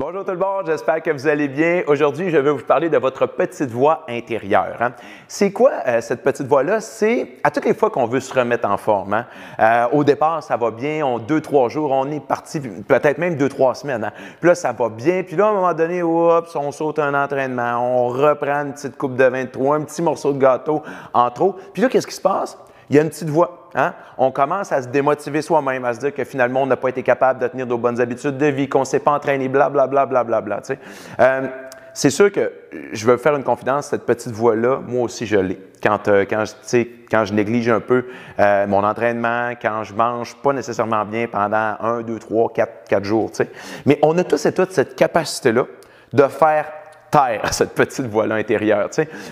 Bonjour tout le monde, j'espère que vous allez bien. Aujourd'hui, je vais vous parler de votre petite voix intérieure. C'est quoi cette petite voix-là? C'est à toutes les fois qu'on veut se remettre en forme. Au départ, ça va bien, 2-3 jours, on est parti, peut-être même 2-3 semaines. Puis là, ça va bien. Puis là, à un moment donné, oups, on saute un entraînement, on reprend une petite coupe de 23, un petit morceau de gâteau en trop. Puis là, qu'est-ce qui se passe? Il y a une petite voix. On commence à se démotiver soi-même, à se dire que finalement, on n'a pas été capable de tenir nos bonnes habitudes de vie, qu'on ne s'est pas entraîné, blablabla. C'est sûr que je veux faire une confidence, cette petite voix-là, moi aussi, je l'ai. Quand je néglige un peu mon entraînement, quand je mange pas nécessairement bien pendant 1, 2, 3, 4 jours. Mais on a tous et toutes cette capacité-là de faire taire cette petite voix-là intérieure.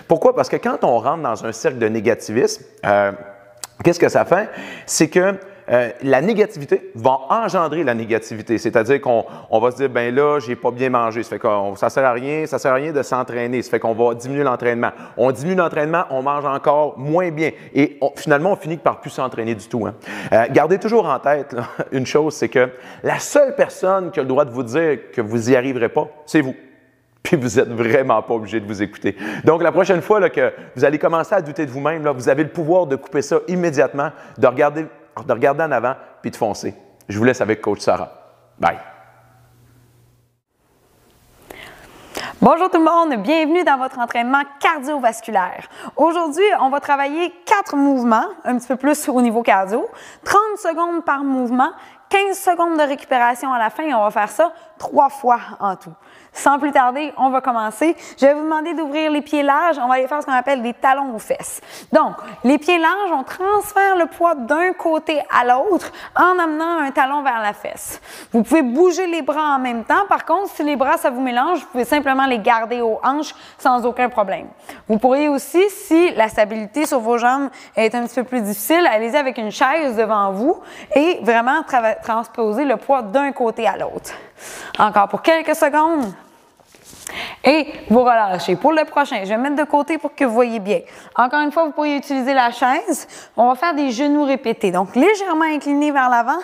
Pourquoi? Parce que quand on rentre dans un cercle de négativisme, qu'est-ce que ça fait? C'est que la négativité va engendrer la négativité. C'est-à-dire qu'on va se dire, ben là, j'ai pas bien mangé. Ça fait que ça sert à rien de s'entraîner. Ça fait qu'on va diminuer l'entraînement. On diminue l'entraînement, on mange encore moins bien. Et finalement, on finit par plus s'entraîner du tout. Gardez toujours en tête là, une chose, c'est que la seule personne qui a le droit de vous dire que vous n'y arriverez pas, c'est vous. Puis vous n'êtes vraiment pas obligé de vous écouter. Donc, la prochaine fois là, que vous allez commencer à douter de vous-même, vous avez le pouvoir de couper ça immédiatement, de regarder en avant, puis de foncer. Je vous laisse avec Coach Sarah. Bye! Bonjour tout le monde, bienvenue dans votre entraînement cardiovasculaire. Aujourd'hui, on va travailler 4 mouvements, un petit peu plus au niveau cardio, 30 secondes par mouvement, 15 secondes de récupération à la fin et on va faire ça 3 fois en tout. Sans plus tarder, on va commencer. Je vais vous demander d'ouvrir les pieds larges. On va aller faire ce qu'on appelle des talons aux fesses. Donc, les pieds larges, on transfère le poids d'un côté à l'autre en amenant un talon vers la fesse. Vous pouvez bouger les bras en même temps. Par contre, si les bras, ça vous mélange, vous pouvez simplement les garder aux hanches sans aucun problème. Vous pourriez aussi, si la stabilité sur vos jambes est un petit peu plus difficile, allez-y avec une chaise devant vous et vraiment transposer le poids d'un côté à l'autre. Encore pour quelques secondes. Et vous relâchez. Pour le prochain, je vais mettre de côté pour que vous voyez bien. Encore une fois, vous pourriez utiliser la chaise. On va faire des genoux répétés. Donc, légèrement incliné vers l'avant,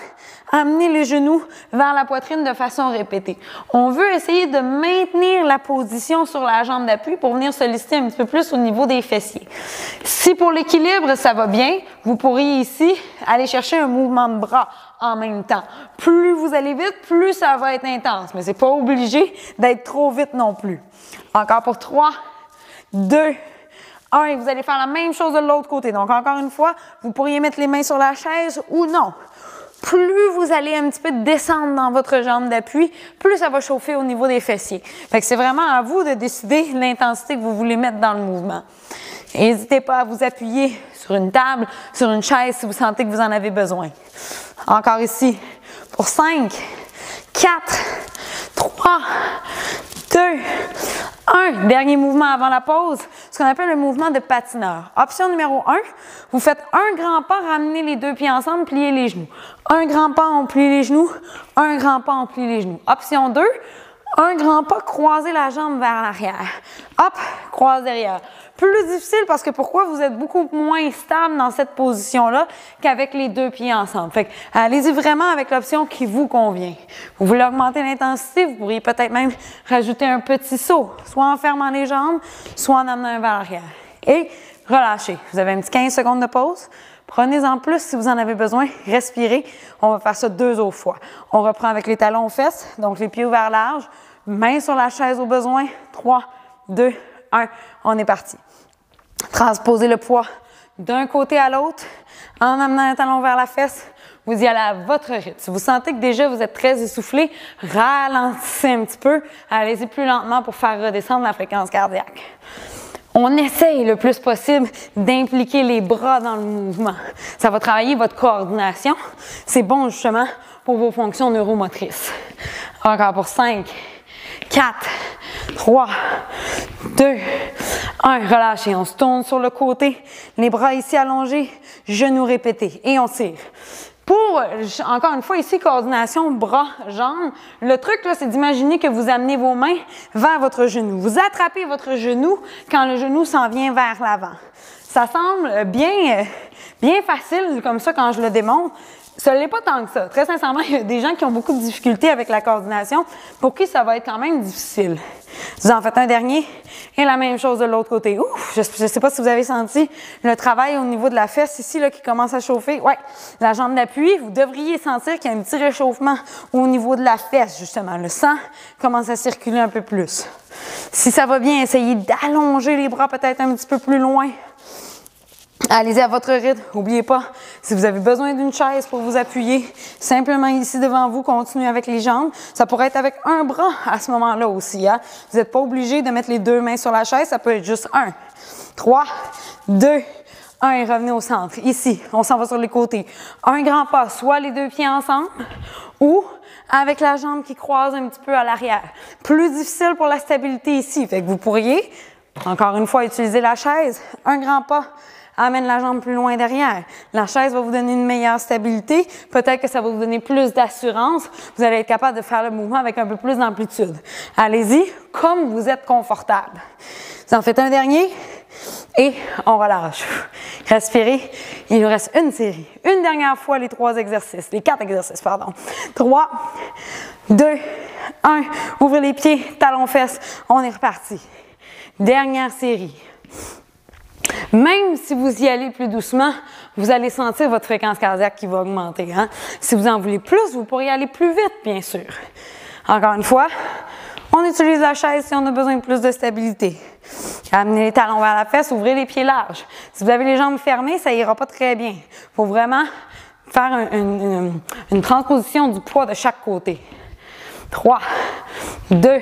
amener les genoux vers la poitrine de façon répétée. On veut essayer de maintenir la position sur la jambe d'appui pour venir solliciter un petit peu plus au niveau des fessiers. Si pour l'équilibre, ça va bien, vous pourriez ici aller chercher un mouvement de bras en même temps. Plus vous allez vite, plus ça va être intense, mais c'est pas obligé d'être trop vite non plus. Encore pour 3, 2, 1, et vous allez faire la même chose de l'autre côté. Donc encore une fois, vous pourriez mettre les mains sur la chaise ou non. Plus vous allez un petit peu descendre dans votre jambe d'appui, plus ça va chauffer au niveau des fessiers. Fait que c'est vraiment à vous de décider l'intensité que vous voulez mettre dans le mouvement. N'hésitez pas à vous appuyer sur une table, sur une chaise si vous sentez que vous en avez besoin. Encore ici, pour 5, 4, 3, 2, 1. Dernier mouvement avant la pause, ce qu'on appelle le mouvement de patineur. Option numéro 1, vous faites un grand pas, ramenez les deux pieds ensemble, pliez les genoux. Un grand pas, on plie les genoux. Un grand pas, on plie les genoux. Option 2, un grand pas, croisez la jambe vers l'arrière. Hop, croise derrière. Plus difficile parce que pourquoi? Vous êtes beaucoup moins stable dans cette position-là qu'avec les deux pieds ensemble. Fait que allez-y vraiment avec l'option qui vous convient. Vous voulez augmenter l'intensité, vous pourriez peut-être même rajouter un petit saut, soit en fermant les jambes, soit en amenant un vers l'arrière. Et relâchez. Vous avez un petit 15 secondes de pause. Prenez-en plus si vous en avez besoin. Respirez. On va faire ça 2 autres fois. On reprend avec les talons aux fesses, donc les pieds ouverts larges, mains sur la chaise au besoin. 3, 2, 1. On est parti. Transposez le poids d'un côté à l'autre en amenant un talon vers la fesse. Vous y allez à votre rythme. Si vous sentez que déjà vous êtes très essoufflé, ralentissez un petit peu. Allez-y plus lentement pour faire redescendre la fréquence cardiaque. On essaye le plus possible d'impliquer les bras dans le mouvement. Ça va travailler votre coordination. C'est bon justement pour vos fonctions neuromotrices. Encore pour 5, 4, 3, 2, 1. Relâchez. On se tourne sur le côté. Les bras ici allongés. Genoux répétés. Et on tire. Pour, encore une fois, ici, coordination bras, jambes. Le truc, là, c'est d'imaginer que vous amenez vos mains vers votre genou. Vous attrapez votre genou quand le genou s'en vient vers l'avant. Ça semble bien facile comme ça quand je le démontre. Ça ne l'est pas tant que ça. Très sincèrement, il y a des gens qui ont beaucoup de difficultés avec la coordination, pour qui ça va être quand même difficile. Vous en faites un dernier et la même chose de l'autre côté. Ouf, je ne sais pas si vous avez senti le travail au niveau de la fesse ici là, qui commence à chauffer. Oui, la jambe d'appui, vous devriez sentir qu'il y a un petit réchauffement au niveau de la fesse, justement. Le sang commence à circuler un peu plus. Si ça va bien, essayez d'allonger les bras peut-être un petit peu plus loin. Allez-y à votre rythme. N'oubliez pas, si vous avez besoin d'une chaise pour vous appuyer, simplement ici devant vous, continuez avec les jambes. Ça pourrait être avec un bras à ce moment-là aussi. Hein? Vous n'êtes pas obligé de mettre les deux mains sur la chaise, ça peut être juste 1, 3, 2, 1 et revenez au centre. Ici, on s'en va sur les côtés. Un grand pas, soit les deux pieds ensemble ou avec la jambe qui croise un petit peu à l'arrière. Plus difficile pour la stabilité ici, fait que vous pourriez, encore une fois, utiliser la chaise. Un grand pas, amène la jambe plus loin derrière. La chaise va vous donner une meilleure stabilité. Peut-être que ça va vous donner plus d'assurance. Vous allez être capable de faire le mouvement avec un peu plus d'amplitude. Allez-y, comme vous êtes confortable. Vous en faites un dernier et on relâche. Respirez. Il nous reste une série. Une dernière fois les 4 exercices, pardon. 3, 2, 1. Ouvrez les pieds, talons-fesses. On est reparti. Dernière série. Même si vous y allez plus doucement, vous allez sentir votre fréquence cardiaque qui va augmenter. Hein? Si vous en voulez plus, vous pourriez aller plus vite, bien sûr. Encore une fois, on utilise la chaise si on a besoin de plus de stabilité. Amenez les talons vers la fesse, ouvrez les pieds larges. Si vous avez les jambes fermées, ça ira pas très bien. Il faut vraiment faire une transposition du poids de chaque côté. 3, 2,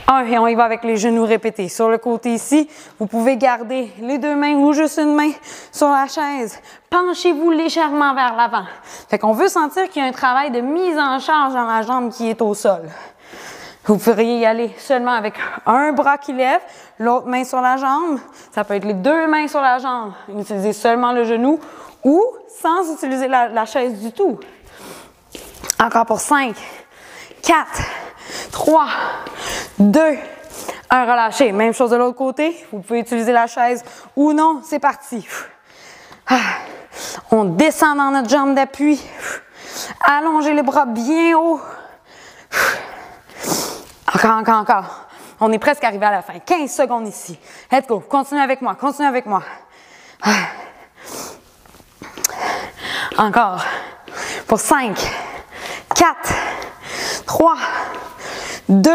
1 et on y va avec les genoux répétés. Sur le côté ici, vous pouvez garder les deux mains ou juste une main sur la chaise. Penchez-vous légèrement vers l'avant. Fait qu'on veut sentir qu'il y a un travail de mise en charge dans la jambe qui est au sol. Vous pourriez y aller seulement avec un bras qui lève, l'autre main sur la jambe. Ça peut être les deux mains sur la jambe. Utilisez seulement le genou ou sans utiliser la chaise du tout. Encore pour 5, 4, 3, 2, 1, relâchez. Même chose de l'autre côté. Vous pouvez utiliser la chaise ou non. C'est parti. On descend dans notre jambe d'appui. Allongez les bras bien haut. Encore. On est presque arrivé à la fin. 15 secondes ici. Let's go. Continuez avec moi. Encore. Pour 5, 4, 3, 2,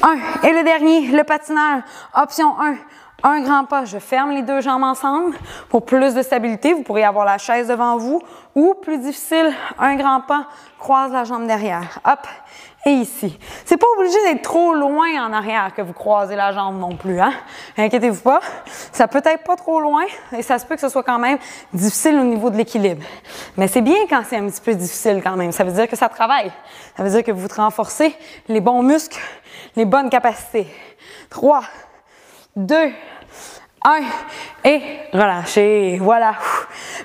1. Et le dernier, le patineur. Option 1. Un grand pas. Je ferme les deux jambes ensemble. Pour plus de stabilité, vous pourriez avoir la chaise devant vous. Ou, plus difficile, un grand pas. Croise la jambe derrière. Hop. Et ici. C'est pas obligé d'être trop loin en arrière que vous croisez la jambe non plus. Hein? Inquiétez-vous pas. Ça peut être pas trop loin et ça se peut que ce soit quand même difficile au niveau de l'équilibre. Mais c'est bien quand c'est un petit peu difficile quand même. Ça veut dire que ça travaille. Ça veut dire que vous renforcez les bons muscles, les bonnes capacités. 3, 2, 1 et relâchez. Voilà.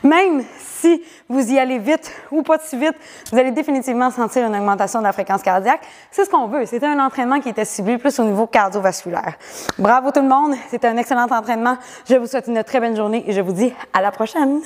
Même si vous y allez vite ou pas si vite, vous allez définitivement sentir une augmentation de la fréquence cardiaque. C'est ce qu'on veut. C'était un entraînement qui était ciblé plus au niveau cardiovasculaire. Bravo tout le monde. C'était un excellent entraînement. Je vous souhaite une très bonne journée et je vous dis à la prochaine.